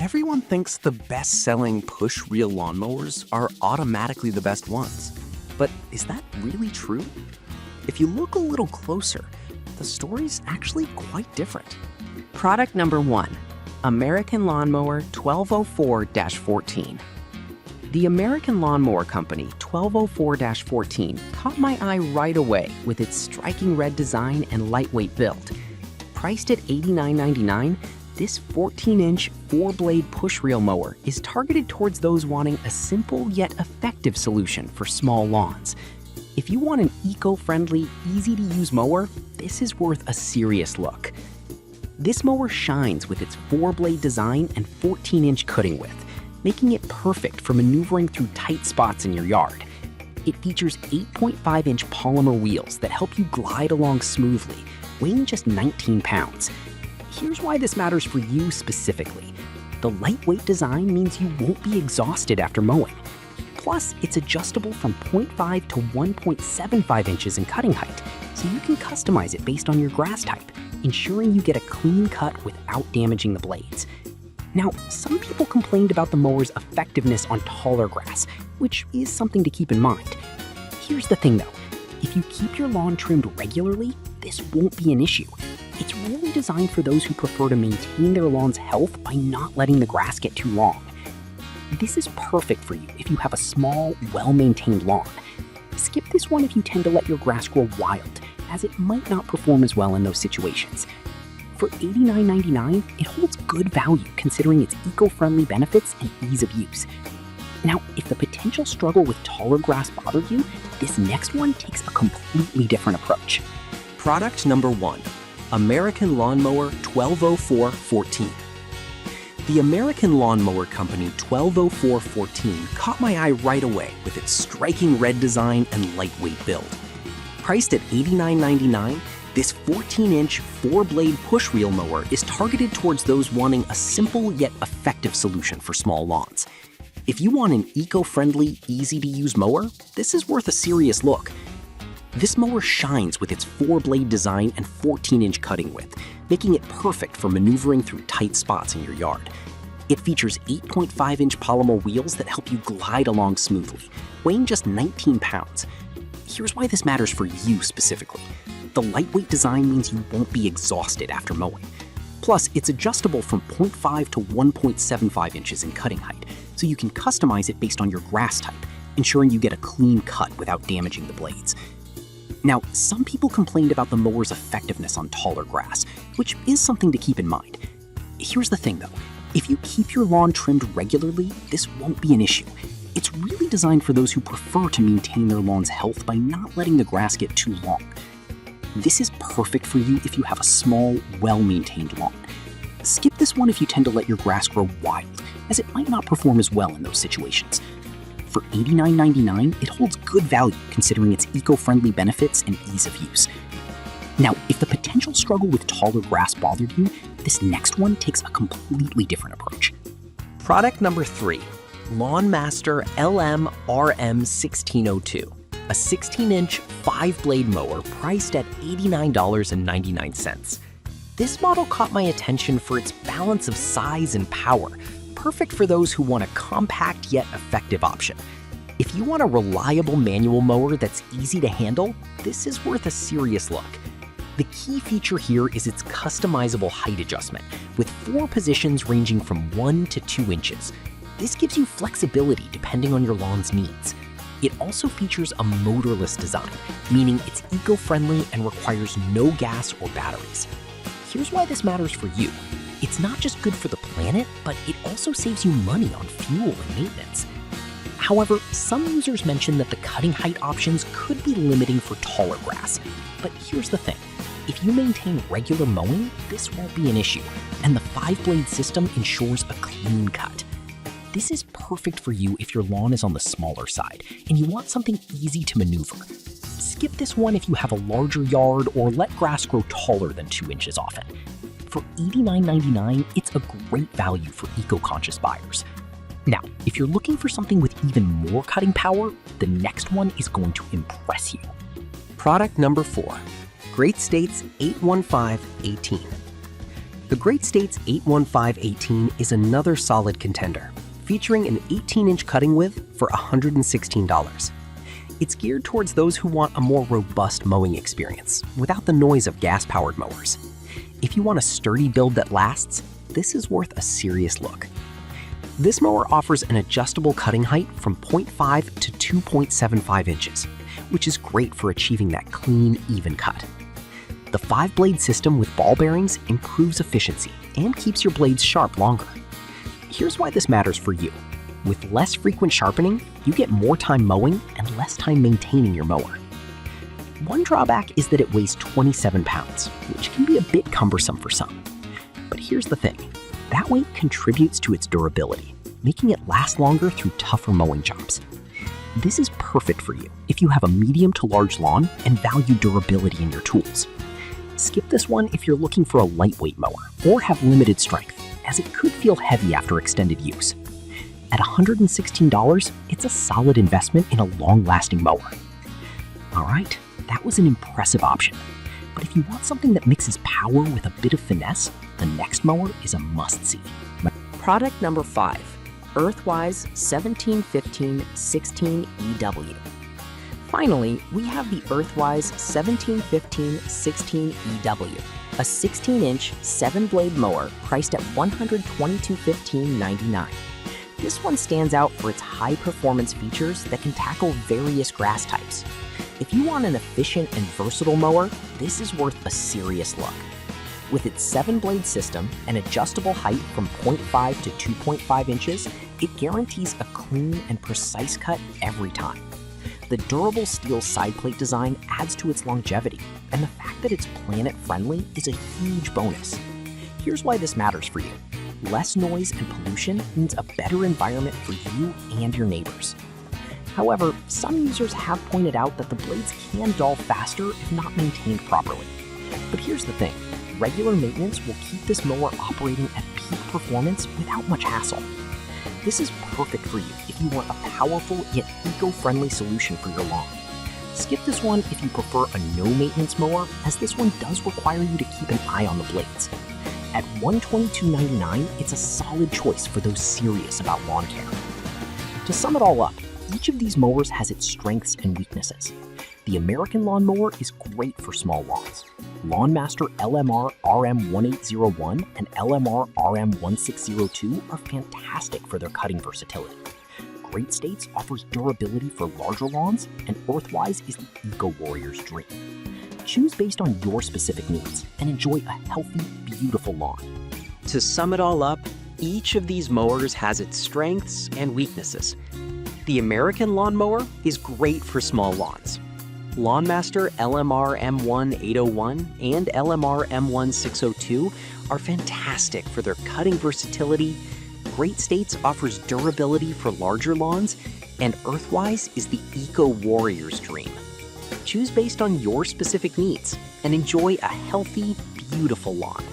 Everyone thinks the best-selling push-reel lawnmowers are automatically the best ones. But is that really true? If you look a little closer, the story's actually quite different. Product number 1, American Lawnmower 1204-14. The American Lawnmower Company 1204-14 caught my eye right away with its striking red design and lightweight build. Priced at $89.99, this 14-inch 4-blade push-reel mower is targeted towards those wanting a simple yet effective solution for small lawns. If you want an eco-friendly, easy-to-use mower, this is worth a serious look. This mower shines with its 4-blade design and 14-inch cutting width, making it perfect for maneuvering through tight spots in your yard. It features 8.5-inch polymer wheels that help you glide along smoothly, weighing just 19 pounds. Here's why this matters for you specifically. The lightweight design means you won't be exhausted after mowing. Plus, it's adjustable from 0.5 to 1.75 inches in cutting height, so you can customize it based on your grass type, ensuring you get a clean cut without damaging the blades. Now, some people complained about the mower's effectiveness on taller grass, which is something to keep in mind. Here's the thing though, if you keep your lawn trimmed regularly, this won't be an issue. It's really designed for those who prefer to maintain their lawn's health by not letting the grass get too long. This is perfect for you if you have a small, well-maintained lawn. Skip this one if you tend to let your grass grow wild, as it might not perform as well in those situations. For $89.99, it holds good value considering its eco-friendly benefits and ease of use. Now, if the potential struggle with taller grass bothered you, this next one takes a completely different approach. Product number 1, American Lawnmower 1204-14. The American Lawnmower Company 1204-14 caught my eye right away with its striking red design and lightweight build. Priced at $89.99, this 14-inch 4-blade push-reel mower is targeted towards those wanting a simple yet effective solution for small lawns. If you want an eco-friendly, easy-to-use mower, this is worth a serious look. This mower shines with its 4-blade design and 14-inch cutting width, making it perfect for maneuvering through tight spots in your yard. It features 8.5-inch polymer wheels that help you glide along smoothly, weighing just 19 pounds. Here's why this matters for you specifically. The lightweight design means you won't be exhausted after mowing. Plus, it's adjustable from 0.5 to 1.75 inches in cutting height, so you can customize it based on your grass type, ensuring you get a clean cut without damaging the blades. Now, some people complained about the mower's effectiveness on taller grass, which is something to keep in mind. Here's the thing though, if you keep your lawn trimmed regularly, this won't be an issue. It's really designed for those who prefer to maintain their lawn's health by not letting the grass get too long. This is perfect for you if you have a small, well-maintained lawn. Skip this one if you tend to let your grass grow wild, as it might not perform as well in those situations. For $89.99, it holds good value considering its eco-friendly benefits and ease of use. Now, if the potential struggle with taller grass bothered you, this next one takes a completely different approach. Product number 3, Lawnmaster LM RM1602, a 16-inch 5-blade mower priced at $89.99. This model caught my attention for its balance of size and power, perfect for those who want a compact yet effective option. If you want a reliable manual mower that's easy to handle, this is worth a serious look. The key feature here is its customizable height adjustment, with 4 positions ranging from 1 to 2 inches. This gives you flexibility depending on your lawn's needs. It also features a motorless design, meaning it's eco-friendly and requires no gas or batteries. Here's why this matters for you. It's not just good for the planet, but it also saves you money on fuel and maintenance. However, some users mention that the cutting height options could be limiting for taller grass. But here's the thing, if you maintain regular mowing, this won't be an issue, and the 5-blade system ensures a clean cut. This is perfect for you if your lawn is on the smaller side and you want something easy to maneuver. Skip this one if you have a larger yard or let grass grow taller than 2 inches often. For $89.99, it's a great value for eco-conscious buyers. Now, if you're looking for something with even more cutting power, the next one is going to impress you. Product number 4, Great States 815-18. The Great States 81518 is another solid contender, featuring an 18-inch cutting width for $116. It's geared towards those who want a more robust mowing experience, without the noise of gas-powered mowers. If you want a sturdy build that lasts, this is worth a serious look. This mower offers an adjustable cutting height from 0.5 to 2.75 inches, which is great for achieving that clean, even cut. The 5-blade system with ball bearings improves efficiency and keeps your blades sharp longer. Here's why this matters for you. With less frequent sharpening, you get more time mowing and less time maintaining your mower. One drawback is that it weighs 27 pounds, which can be a bit cumbersome for some. But here's the thing, that weight contributes to its durability, making it last longer through tougher mowing jobs. This is perfect for you if you have a medium to large lawn and value durability in your tools. Skip this one if you're looking for a lightweight mower or have limited strength, as it could feel heavy after extended use. At $116, it's a solid investment in a long-lasting mower. All right, that was an impressive option. But if you want something that mixes power with a bit of finesse, the next mower is a must-see. Product number 5, Earthwise 1715 16EW. Finally, we have the Earthwise 1715 16EW, a 16-inch 7-blade mower priced at $122.15.99. This one stands out for its high-performance features that can tackle various grass types. If you want an efficient and versatile mower, this is worth a serious look. With its 7-blade system and adjustable height from 0.5 to 2.5 inches, it guarantees a clean and precise cut every time. The durable steel side plate design adds to its longevity, and the fact that it's planet-friendly is a huge bonus. Here's why this matters for you. Less noise and pollution means a better environment for you and your neighbors. However, some users have pointed out that the blades can dull faster if not maintained properly. But here's the thing, regular maintenance will keep this mower operating at peak performance without much hassle. This is perfect for you if you want a powerful yet eco-friendly solution for your lawn. Skip this one if you prefer a no-maintenance mower, as this one does require you to keep an eye on the blades. At $122.99, it's a solid choice for those serious about lawn care. To sum it all up, each of these mowers has its strengths and weaknesses. The American lawnmower is great for small lawns. Lawnmaster LMR RM1801 and LMR RM1602 are fantastic for their cutting versatility. Great States offers durability for larger lawns, and Earthwise is the Eco Warrior's dream. Choose based on your specific needs and enjoy a healthy, beautiful lawn. To sum it all up, each of these mowers has its strengths and weaknesses. The American lawnmower is great for small lawns. Lawnmaster LMR M1801 and LMR M1602 are fantastic for their cutting versatility. Great States offers durability for larger lawns, and Earthwise is the Eco Warrior's dream. Choose based on your specific needs and enjoy a healthy, beautiful lawn.